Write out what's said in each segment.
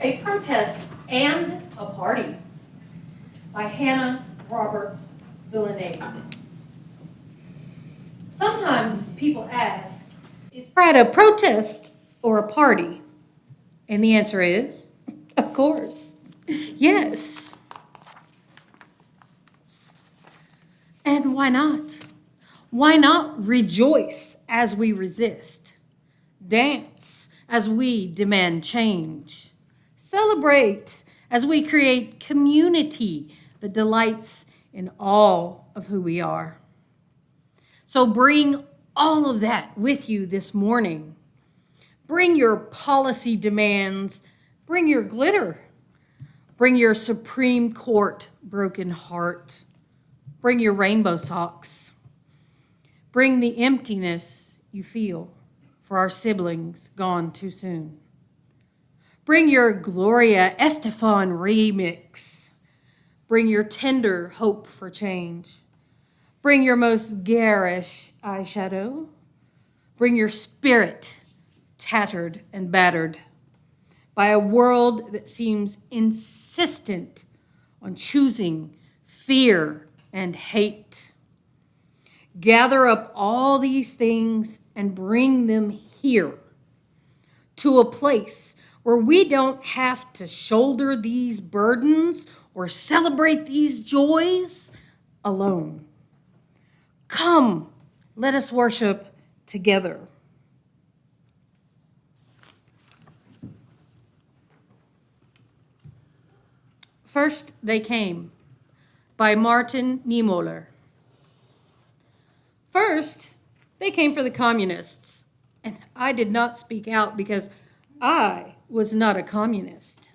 A Protest and a Party by Hannah Roberts Villeneuve. Sometimes people ask, is pride a protest or a party? And the answer is, of course, yes. And why not? Why not rejoice as we resist? Dance as we demand change. Celebrate as we create community that delights in all of who we are. So bring all of that with you this morning. Bring your policy demands. Bring your glitter. Bring your Supreme Court broken heart. Bring your rainbow socks. Bring the emptiness you feel for our siblings gone too soon. Bring your Gloria Estefan remix. Bring your tender hope for change. Bring your most garish eyeshadow. Bring your spirit tattered and battered by a world that seems insistent on choosing fear and hate. Gather up all these things and bring them here to a place where we don't have to shoulder these burdens or celebrate these joys alone. Come, let us worship together. First They Came by Martin Niemöller. First, they came for the communists, and I did not speak out because I was not a communist.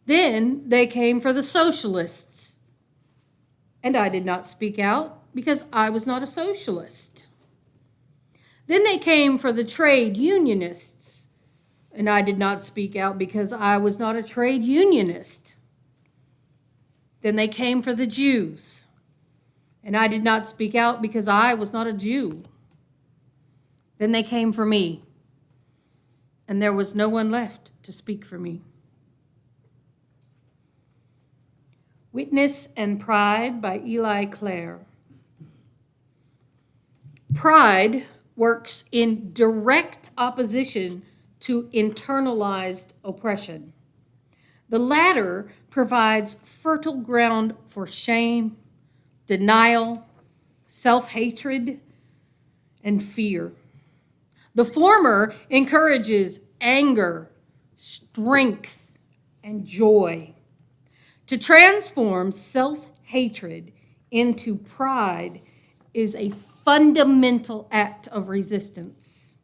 Then they came for the socialists, and I did not speak out because I was not a socialist. Then they came for the trade unionists, and I did not speak out because I was not a trade unionist. Then they came for the Jews, and I did not speak out because I was not a Jew. Then they came for me, and there was no one left to speak for me. Witness and Pride by Eli Clare. Pride works in direct opposition to internalized oppression. The latter provides fertile ground for shame, denial, self-hatred, and fear. The former encourages anger, strength, and joy. To transform self-hatred into pride is a fundamental act of resistance.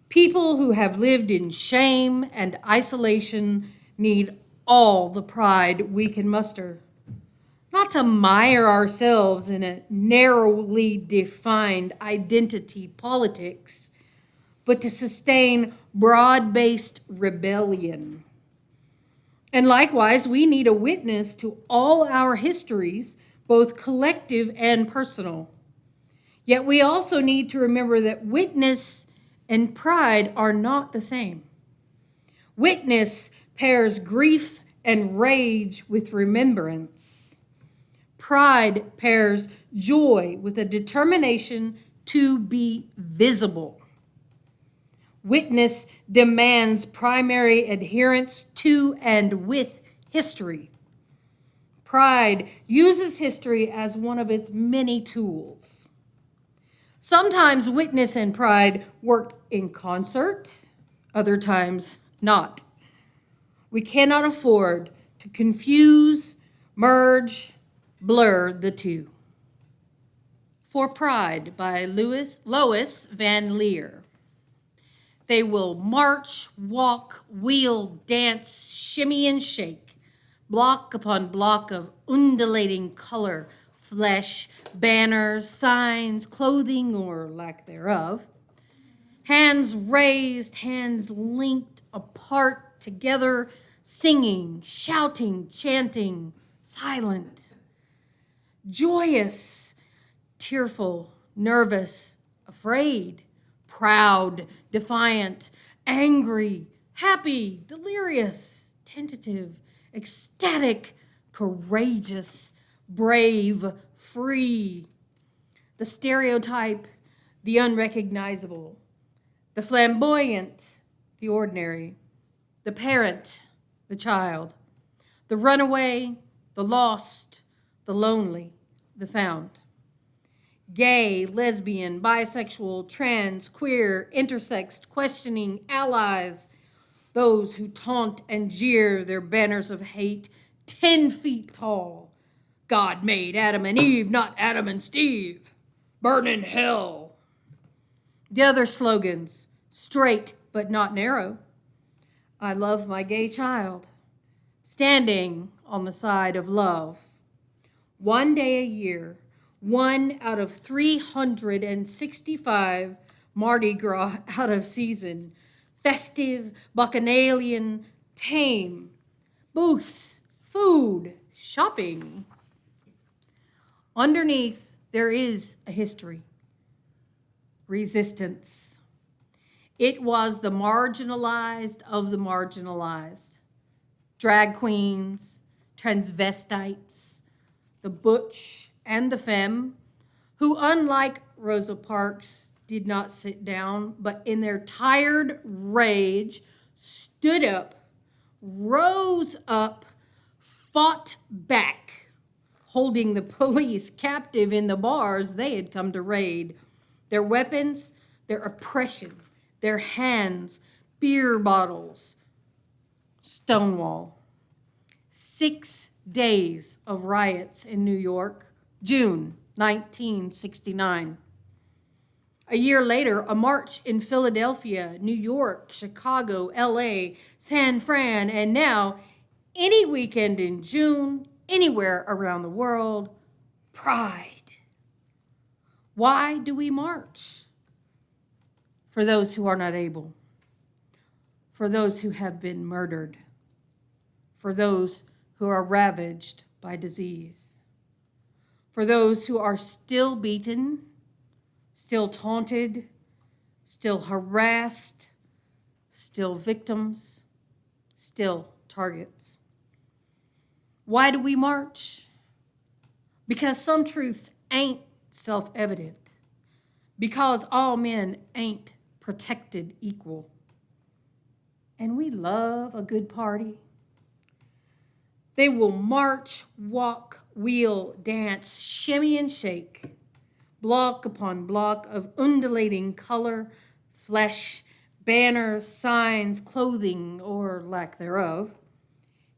People who have lived in shame and isolation need all the pride we can muster, not to mire ourselves in a narrowly defined identity politics, but to sustain broad-based rebellion. And likewise, we need a witness to all our histories, both collective and personal. Yet we also need to remember that witness and pride are not the same. Witness pairs grief and rage with remembrance. Pride pairs joy with a determination to be visible. Witness demands primary adherence to and with history. Pride uses history as one of its many tools. Sometimes witness and pride work in concert, other times not. We cannot afford to confuse, merge, blur the two. For Pride by Lois Van Leer. They will march, walk, wheel, dance, shimmy, and shake, block upon block of undulating color, flesh, banners, signs, clothing, or lack thereof. Hands raised, hands linked apart, together, singing, shouting, chanting, silent, joyous, tearful, nervous, afraid, proud, defiant, angry, happy, delirious, tentative, ecstatic, courageous, brave, free. The stereotype, the unrecognizable. The flamboyant, the ordinary. The parent, the child. The runaway, the lost, the lonely, the found. Gay, lesbian, bisexual, trans, queer, intersex, questioning, allies, those who taunt and jeer their banners of hate 10 feet tall. God made Adam and Eve, not Adam and Steve. Burn in hell. The other slogans, straight but not narrow. I love my gay child. Standing on the side of love. One day a year, 1 out of 365 Mardi Gras out of season, festive, bacchanalian, tame, booths, food, shopping. Underneath, there is a history. Resistance. It was the marginalized of the marginalized. Drag queens, transvestites, the butch and the femme, who, unlike Rosa Parks, did not sit down, but in their tired rage, stood up, rose up, fought back, holding the police captive in the bars they had come to raid. Their weapons, their oppression, their hands, beer bottles, Stonewall. 6 days of riots in New York, June 1969. A year later, a march in Philadelphia, New York, Chicago, LA, San Fran, and now any weekend in June, anywhere around the world, Pride. Why do we march? For those who are not able. For those who have been murdered. For those who are ravaged by disease. For those who are still beaten, still taunted, still harassed, still victims, still targets. Why do we march? Because some truths ain't self-evident. Because all men ain't protected equal. And we love a good party. They will march, walk, wheel, dance, shimmy and shake, block upon block of undulating color, flesh, banners, signs, clothing, or lack thereof,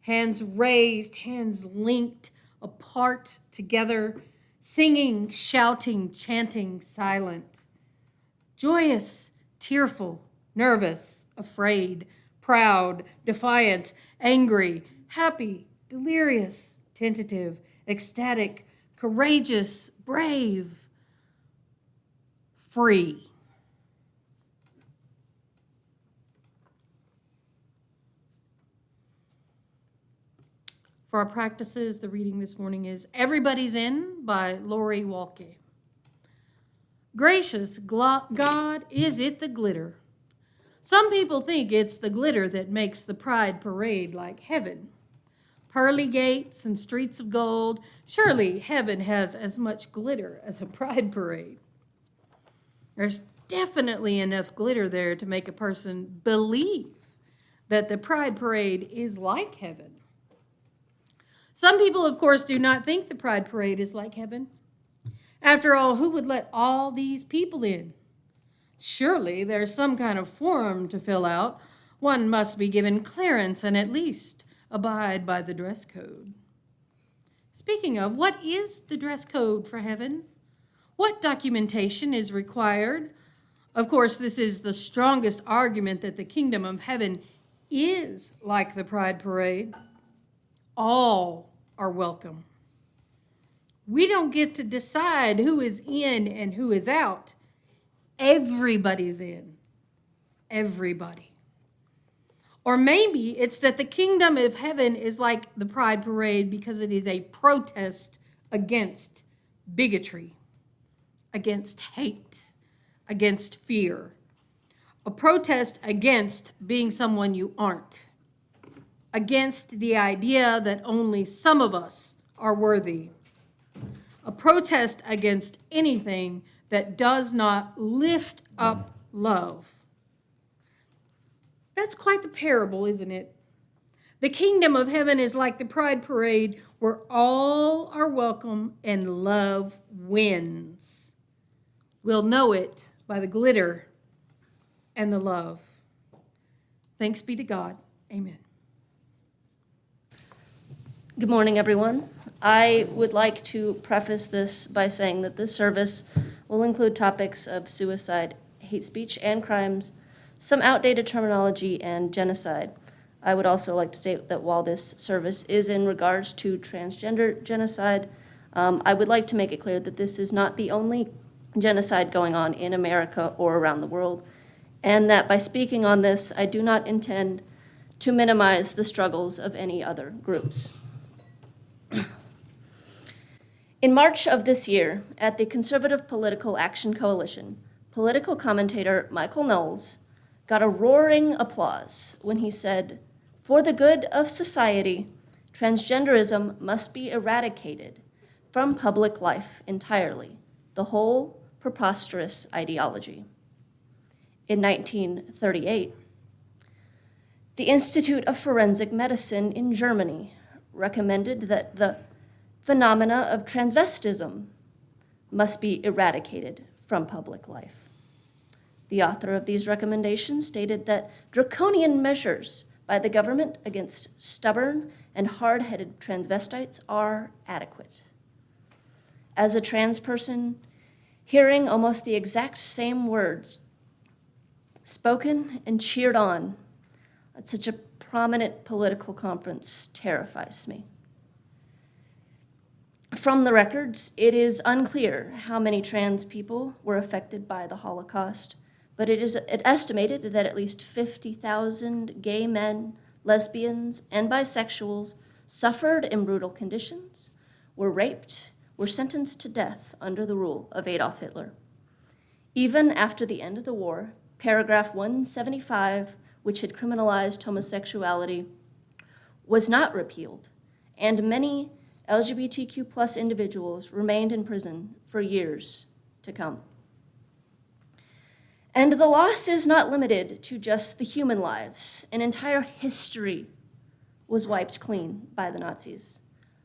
hands raised, hands linked, apart, together, singing, shouting, chanting, silent, joyous, tearful, nervous, afraid, proud, defiant, angry, happy, delirious, tentative, ecstatic, courageous, brave, free. For our practices, the reading this morning is Everybody's In by Lori Walke. Gracious God, is it the glitter? Some people think it's the glitter that makes the Pride Parade like heaven. Pearly gates and streets of gold. Surely heaven has as much glitter as a Pride Parade. There's definitely enough glitter there to make a person believe that the Pride Parade is like heaven. Some people, of course, do not think the Pride Parade is like heaven. After all, who would let all these people in? Surely there's some kind of form to fill out. One must be given clearance and at least abide by the dress code. Speaking of, what is the dress code for heaven? What documentation is required? Of course, this is the strongest argument that the kingdom of heaven is like the Pride Parade. All are welcome. We don't get to decide who is in and who is out. Everybody's in. Everybody. Or maybe it's that the kingdom of heaven is like the Pride Parade because it is a protest against bigotry, against hate, against fear. A protest against being someone you aren't, against the idea that only some of us are worthy. A protest against anything that does not lift up love. That's quite the parable, isn't it? The kingdom of heaven is like the pride parade where all are welcome and love wins. We'll know it by the glitter and the love. Thanks be to God. Amen. Good morning, everyone. I would like to preface this by saying that this service will include topics of suicide, hate speech and crimes, some outdated terminology, and genocide. I would also like to state that while this service is in regards to transgender genocide, I would like to make it clear that this is not the only genocide going on in America or around the world, and that by speaking on this, I do not intend to minimize the struggles of any other groups. In March of this year, at the Conservative Political Action Coalition, political commentator Michael Knowles got a roaring applause when he said, "For the good of society, transgenderism must be eradicated from public life entirely, the whole preposterous ideology." In 1938, the Institute of Forensic Medicine in Germany recommended that the phenomena of transvestism must be eradicated from public life. The author of these recommendations stated that draconian measures by the government against stubborn and hard-headed transvestites are adequate. As a trans person, hearing almost the exact same words spoken and cheered on at such a prominent political conference terrifies me. From the records, it is unclear how many trans people were affected by the Holocaust, but it is estimated that at least 50,000 gay men, lesbians, and bisexuals suffered in brutal conditions, were raped, were sentenced to death under the rule of Adolf Hitler. Even after the end of the war, paragraph 175, which had criminalized homosexuality, was not repealed, and many LGBTQ plus individuals remained in prison for years to come. And the loss is not limited to just the human lives. An entire history was wiped clean by the Nazis.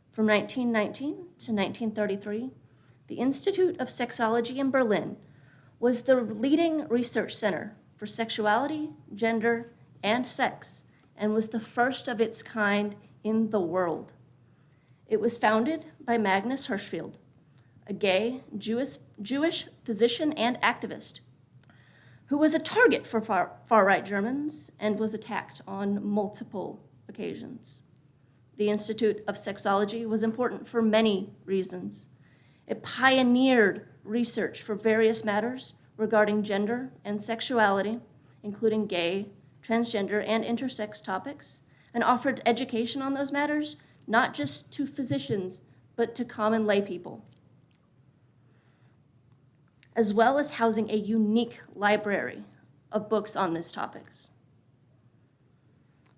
From 1919 to 1933, the Institute of Sexology in Berlin was the leading research center for sexuality, gender, and sex, and was the first of its kind in the world. It was founded by Magnus Hirschfeld, a gay Jewish physician and activist who was a target for far-right Germans and was attacked on multiple occasions. The Institute of Sexology was important for many reasons. It pioneered research for various matters regarding gender and sexuality, including gay, transgender, and intersex topics, and offered education on those matters not just to physicians, but to common lay people, as well as housing a unique library of books on these topics.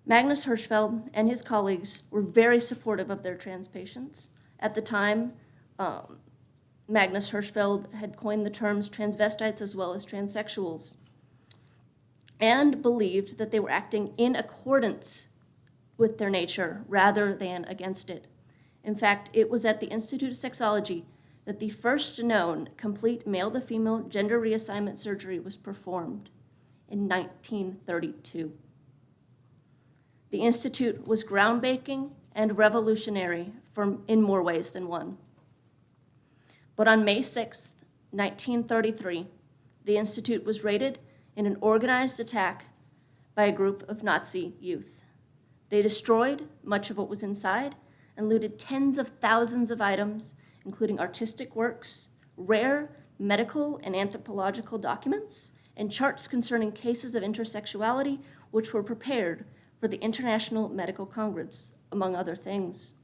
Magnus Hirschfeld and his colleagues were very supportive of their trans patients. At the time, Magnus Hirschfeld had coined the terms transvestites as well as transsexuals, and believed that they were acting in accordance with their nature rather than against it. In fact, it was at the Institute of Sexology that the first known complete male-to-female gender reassignment surgery was performed in 1932. The Institute was groundbreaking and revolutionary in more ways than one. But on May 6, 1933, the Institute was raided in an organized attack by a group of Nazi youth. They destroyed much of what was inside and looted tens of thousands of items, including artistic works, rare medical and anthropological documents, and charts concerning cases of intersexuality, which were prepared for the International Medical Congress, among other things.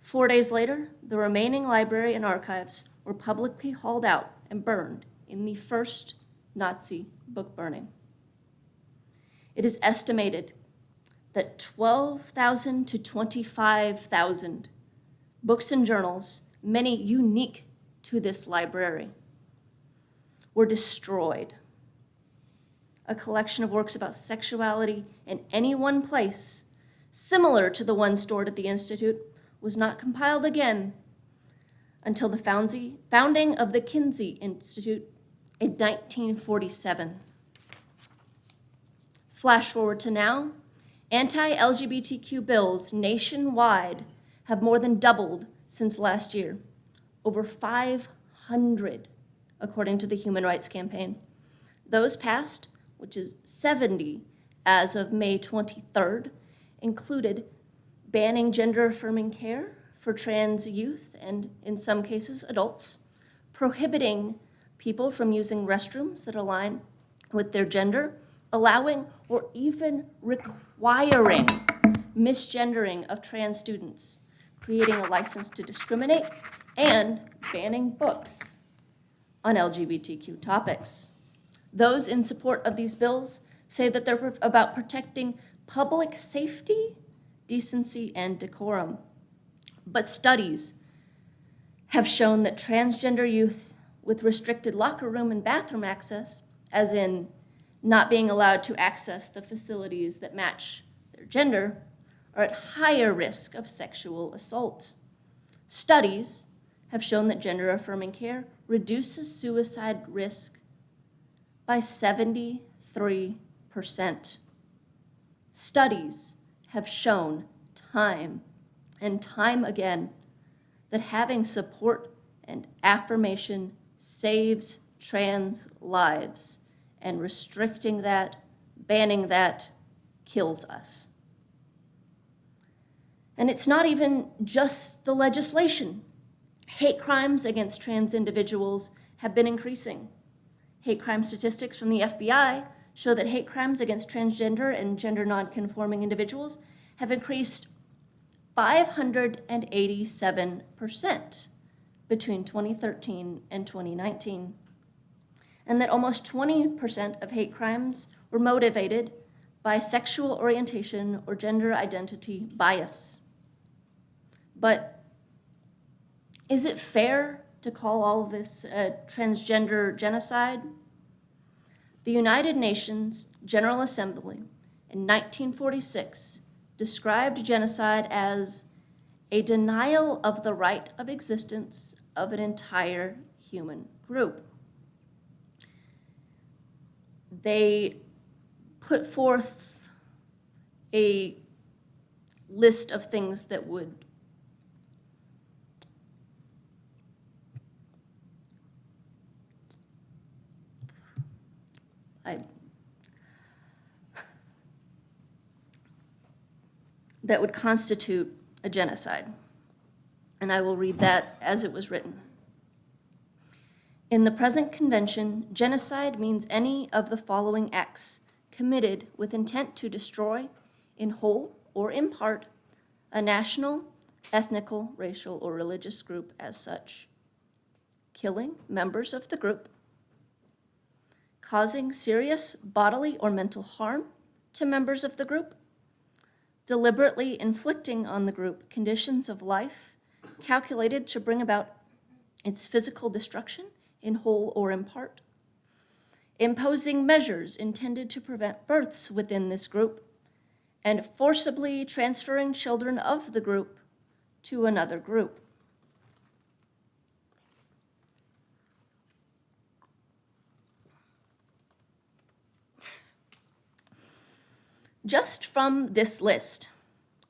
4 days later, the remaining library and archives were publicly hauled out and burned in the first Nazi book burning. It is estimated that 12,000 to 25,000 books and journals, many unique to this library, were destroyed. A collection of works about sexuality in any one place, similar to the one stored at the Institute, was not compiled again until the founding of the Kinsey Institute in 1947. Flash forward to now, anti-LGBTQ bills nationwide have more than doubled since last year, over 500, according to the Human Rights Campaign. Those passed, which is 70 as of May 23rd, included banning gender-affirming care for trans youth and, in some cases, adults, prohibiting people from using restrooms that align with their gender, allowing or even requiring misgendering of trans students, creating a license to discriminate, and banning books on LGBTQ topics. Those in support of these bills say that they're about protecting public safety, decency, and decorum. But studies have shown that transgender youth with restricted locker room and bathroom access, as in not being allowed to access the facilities that match their gender, are at higher risk of sexual assault. Studies have shown that gender-affirming care reduces suicide risk by 73%. Studies have shown time and time again that having support and affirmation saves trans lives, and restricting that, banning that, kills us. And it's not even just the legislation. Hate crimes against trans individuals have been increasing. Hate crime statistics from the FBI show that hate crimes against transgender and gender nonconforming individuals have increased 587% between 2013 and 2019. And that almost 20% of hate crimes were motivated by sexual orientation or gender identity bias. But is it fair to call all of this transgender genocide? The United Nations General Assembly in 1946 described genocide as a denial of the right of existence of an entire human group. They put forth a list of things that would constitute a genocide. And I will read that as it was written. In the present convention, genocide means any of the following acts committed with intent to destroy, in whole or in part, a national, ethnical, racial, or religious group as such. Killing members of the group, causing serious bodily or mental harm to members of the group, deliberately inflicting on the group conditions of life calculated to bring about its physical destruction in whole or in part, imposing measures intended to prevent births within this group, and forcibly transferring children of the group to another group. Just from this list,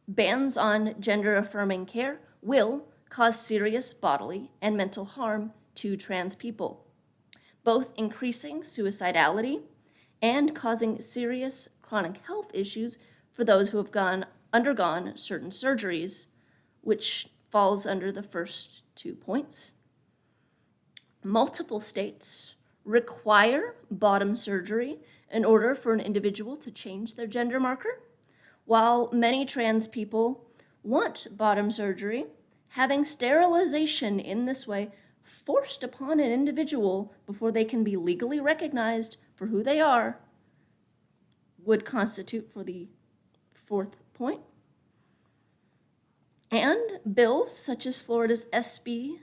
bans on gender-affirming care will cause serious bodily and mental harm to trans people, both increasing suicidality and causing serious chronic health issues for those who have undergone certain surgeries, which falls under the first 2 points. Multiple states require bottom surgery in order for an individual to change their gender marker, while many trans people want bottom surgery. Having sterilization in this way forced upon an individual before they can be legally recognized for who they are would constitute for the fourth point. And bills such as Florida's SB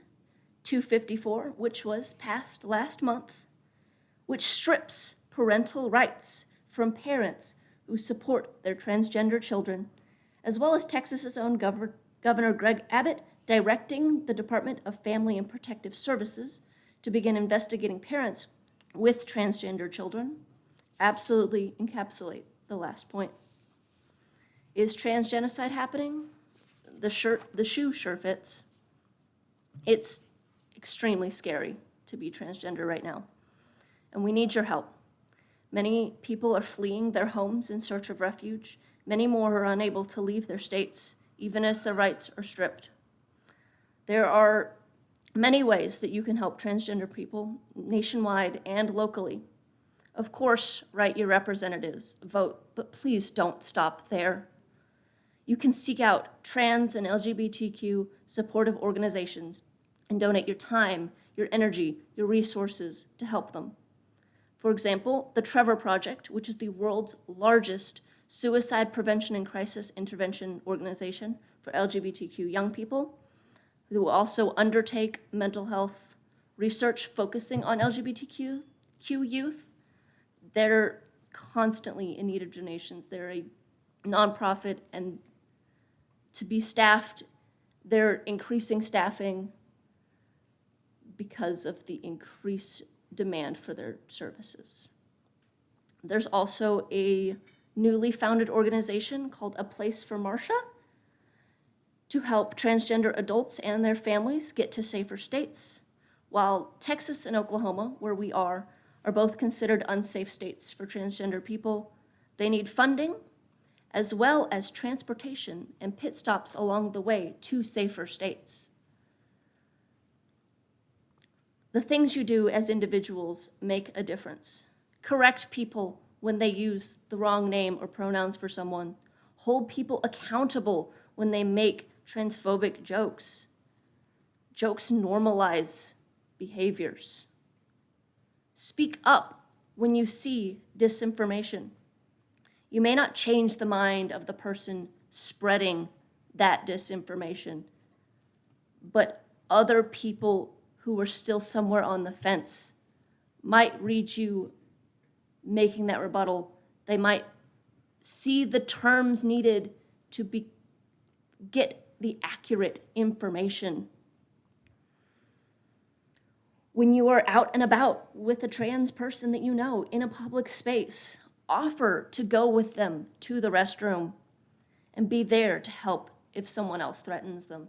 254, which was passed last month, which strips parental rights from parents who support their transgender children, as well as Texas's own Governor Greg Abbott directing the Department of Family and Protective Services to begin investigating parents with transgender children, absolutely encapsulate the last point. Is transgenocide happening? The shoe sure fits. It's extremely scary to be transgender right now, and we need your help. Many people are fleeing their homes in search of refuge. Many more are unable to leave their states, even as their rights are stripped. There are many ways that you can help transgender people nationwide and locally. Of course, write your representatives, vote, but please don't stop there. You can seek out trans and LGBTQ supportive organizations and donate your time, your energy, your resources to help them. For example, the Trevor Project, which is the world's largest suicide prevention and crisis intervention organization for LGBTQ young people, who will also undertake mental health research focusing on LGBTQ youth. They're constantly in need of donations. They're a nonprofit, and to be staffed, they're increasing staffing because of the increased demand for their services. There's also a newly founded organization called A Place for Marsha to help transgender adults and their families get to safer states, while Texas and Oklahoma, where we are both considered unsafe states for transgender people. They need funding, as well as transportation and pit stops along the way to safer states. The things you do as individuals make a difference. Correct people when they use the wrong name or pronouns for someone. Hold people accountable when they make transphobic jokes. Jokes normalize behaviors. Speak up when you see disinformation. You may not change the mind of the person spreading that disinformation, but other people who are still somewhere on the fence might read you making that rebuttal. They might see the terms needed to get the accurate information. When you are out and about with a trans person that you know in a public space, offer to go with them to the restroom and be there to help if someone else threatens them.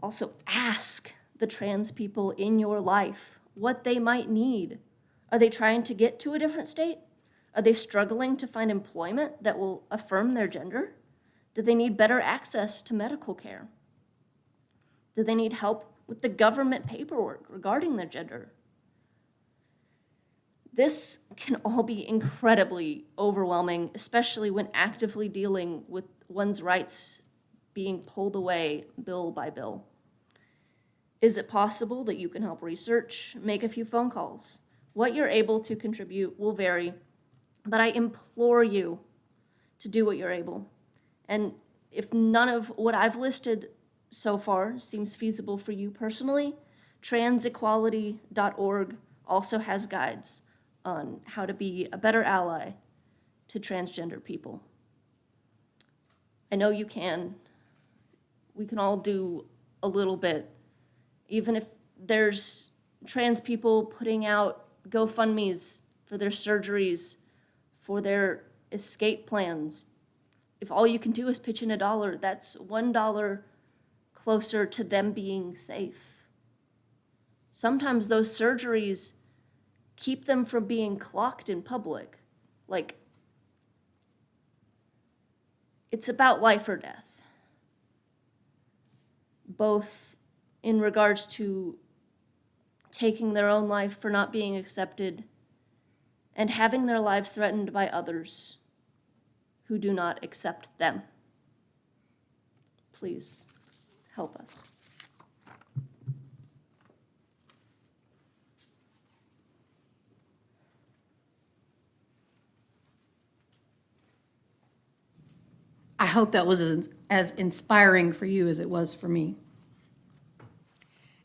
Also, ask the trans people in your life what they might need. Are they trying to get to a different state? Are they struggling to find employment that will affirm their gender? Do they need better access to medical care? Do they need help with the government paperwork regarding their gender? This can all be incredibly overwhelming, especially when actively dealing with one's rights being pulled away bill by bill. Is it possible that you can help research, make a few phone calls? What you're able to contribute will vary, but I implore you to do what you're able. And if none of what I've listed so far seems feasible for you personally, transequality.org also has guides on how to be a better ally to transgender people. I know you can. We can all do a little bit. Even if there's trans people putting out GoFundMes for their surgeries, for their escape plans, if all you can do is pitch in $1, that's $1 closer to them being safe. Sometimes those surgeries keep them from being clocked in public. Like, it's about life or death, both in regards to taking their own life for not being accepted and having their lives threatened by others who do not accept them. Please help us. hope that was as inspiring for you as it was for me.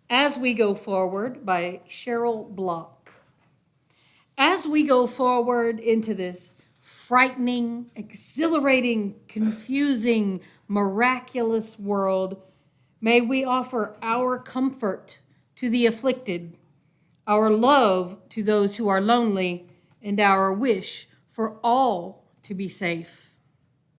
As We Go Forward by Cheryl Block. As we go forward into this frightening, exhilarating, confusing, miraculous world, may we offer our comfort to the afflicted, our love to those who are lonely, and our wish for all to be safe.